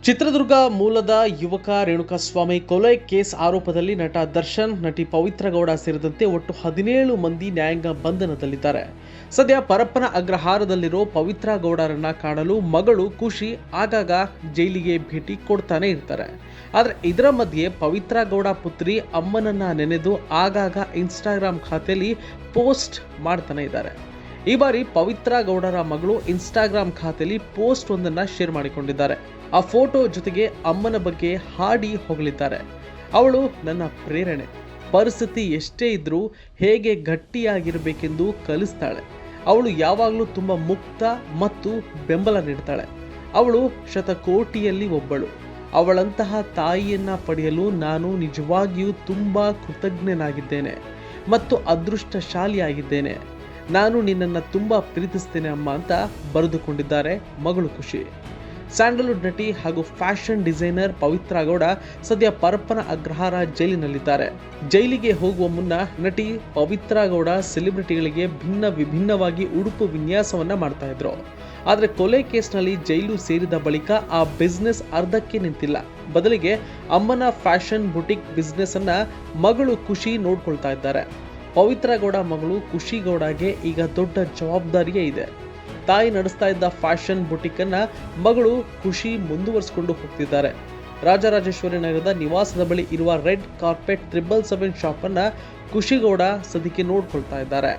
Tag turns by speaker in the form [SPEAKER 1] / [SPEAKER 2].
[SPEAKER 1] ಚಿತ್ರದುರ್ಗ ಮೂಲದ ಯುವಕ ರೇಣುಕಾಸ್ವಾಮಿ ಕೊಲೆ ಕೇಸ್ ಆರೋಪದಲ್ಲಿ ನಟ ದರ್ಶನ್, ನಟಿ ಪವಿತ್ರ ಗೌಡ ಸೇರಿದಂತೆ ಒಟ್ಟು 17 ಮಂದಿ ನ್ಯಾಯಾಂಗ ಬಂಧನದಲ್ಲಿದ್ದಾರೆ. ಸದ್ಯ ಪರಪ್ಪನ ಅಗ್ರಹಾರದಲ್ಲಿರೋ ಪವಿತ್ರ ಗೌಡರನ್ನ ಕಾಣಲು ಮಗಳು ಖುಷಿ ಆಗಾಗ ಜೈಲಿಗೆ ಭೇಟಿ ಕೊಡ್ತಾನೆ ಇರ್ತಾರೆ. ಆದರೆ ಇದರ ಮಧ್ಯೆ ಪವಿತ್ರ ಗೌಡ ಪುತ್ರಿ ಅಮ್ಮನನ್ನ ನೆನೆದು ಆಗಾಗ ಇನ್ಸ್ಟಾಗ್ರಾಮ್ ಖಾತೆಯಲ್ಲಿ ಪೋಸ್ಟ್ ಮಾಡ್ತಾನೆ ಇದ್ದಾರೆ. ಈ ಬಾರಿ ಪವಿತ್ರ ಗೌಡರ ಮಗಳು ಇನ್ಸ್ಟಾಗ್ರಾಮ್ ಖಾತೆಯಲ್ಲಿ ಪೋಸ್ಟ್ ಒಂದನ್ನು ಶೇರ್ ಮಾಡಿಕೊಂಡಿದ್ದಾರೆ. ಆ ಫೋಟೋ ಜೊತೆಗೆ ಅಮ್ಮನ ಬಗ್ಗೆ ಹಾಡಿ ಹೊಗಳಿದ್ದಾರೆ. ಅವಳು ನನ್ನ ಪ್ರೇರಣೆ, ಪರಿಸ್ಥಿತಿ ಎಷ್ಟೇ ಇದ್ರೂ ಹೇಗೆ ಗಟ್ಟಿಯಾಗಿರಬೇಕೆಂದು ಕಲಿಸ್ತಾಳೆ. ಅವಳು ಯಾವಾಗಲೂ ತುಂಬ ಮುಕ್ತ ಮತ್ತು ಬೆಂಬಲ ನೀಡ್ತಾಳೆ. ಅವಳು ಶತಕೋಟಿಯಲ್ಲಿ ಒಬ್ಬಳು. ಅವಳಂತಹ ತಾಯಿಯನ್ನ ಪಡೆಯಲು ನಾನು ನಿಜವಾಗಿಯೂ ತುಂಬ ಕೃತಜ್ಞನಾಗಿದ್ದೇನೆ ಮತ್ತು ಅದೃಷ್ಟಶಾಲಿಯಾಗಿದ್ದೇನೆ. ನಾನು ನಿನ್ನನ್ನು ತುಂಬ ಪ್ರೀತಿಸ್ತೇನೆ ಅಮ್ಮ ಅಂತ ಬರೆದುಕೊಂಡಿದ್ದಾರೆ ಮಗಳು ಖುಷಿ. ಸ್ಯಾಂಡಲ್ವುಡ್ ನಟಿ ಹಾಗೂ ಫ್ಯಾಷನ್ ಡಿಸೈನರ್ ಪವಿತ್ರ ಗೌಡ ಸದ್ಯ ಪರಪ್ಪನ ಅಗ್ರಹಾರ ಜೈಲಿನಲ್ಲಿದ್ದಾರೆ. ಜೈಲಿಗೆ ಹೋಗುವ ಮುನ್ನ ನಟಿ ಪವಿತ್ರ ಗೌಡ ಸೆಲೆಬ್ರಿಟಿಗಳಿಗೆ ವಿಭಿನ್ನವಾಗಿ ಉಡುಪು ವಿನ್ಯಾಸವನ್ನ ಮಾಡ್ತಾ ಇದ್ರು. ಆದರೆ ಕೊಲೆ ಕೇಸ್ನಲ್ಲಿ ಜೈಲು ಸೇರಿದ ಬಳಿಕ ಆ ಬಿಸ್ನೆಸ್ ಅರ್ಧಕ್ಕೆ ನಿಂತಿಲ್ಲ. ಬದಲಿಗೆ ಅಮ್ಮನ ಫ್ಯಾಷನ್ ಬುಟಿಕ್ ಬಿಸ್ನೆಸ್ ಅನ್ನ ಮಗಳು ಖುಷಿ ನೋಡ್ಕೊಳ್ತಾ ಇದ್ದಾರೆ. ಪವಿತ್ರ ಗೌಡ ಮಗಳು ಖುಷಿ ಗೌಡಗೆ ಈಗ ದೊಡ್ಡ ಜವಾಬ್ದಾರಿಯೇ ಇದೆ. ತಾಯಿ ನಡೆಸ್ತಾ ಇದ್ದ ಫ್ಯಾಷನ್ ಬುಟಿಕ್ ಅನ್ನ ಮಗಳು ಖುಷಿ ಮುಂದುವರಿಸಿಕೊಂಡು ಹೋಗ್ತಿದ್ದಾರೆ. ರಾಜರಾಜೇಶ್ವರಿ ನಗರದ ನಿವಾಸದ ಬಳಿ ಇರುವ ರೆಡ್ ಕಾರ್ಪೆಟ್ 777 ಶಾಪ್ ಅನ್ನ ಖುಷಿ ಗೌಡ ಸದ್ಯಕ್ಕೆ ನೋಡ್ಕೊಳ್ತಾ ಇದ್ದಾರೆ.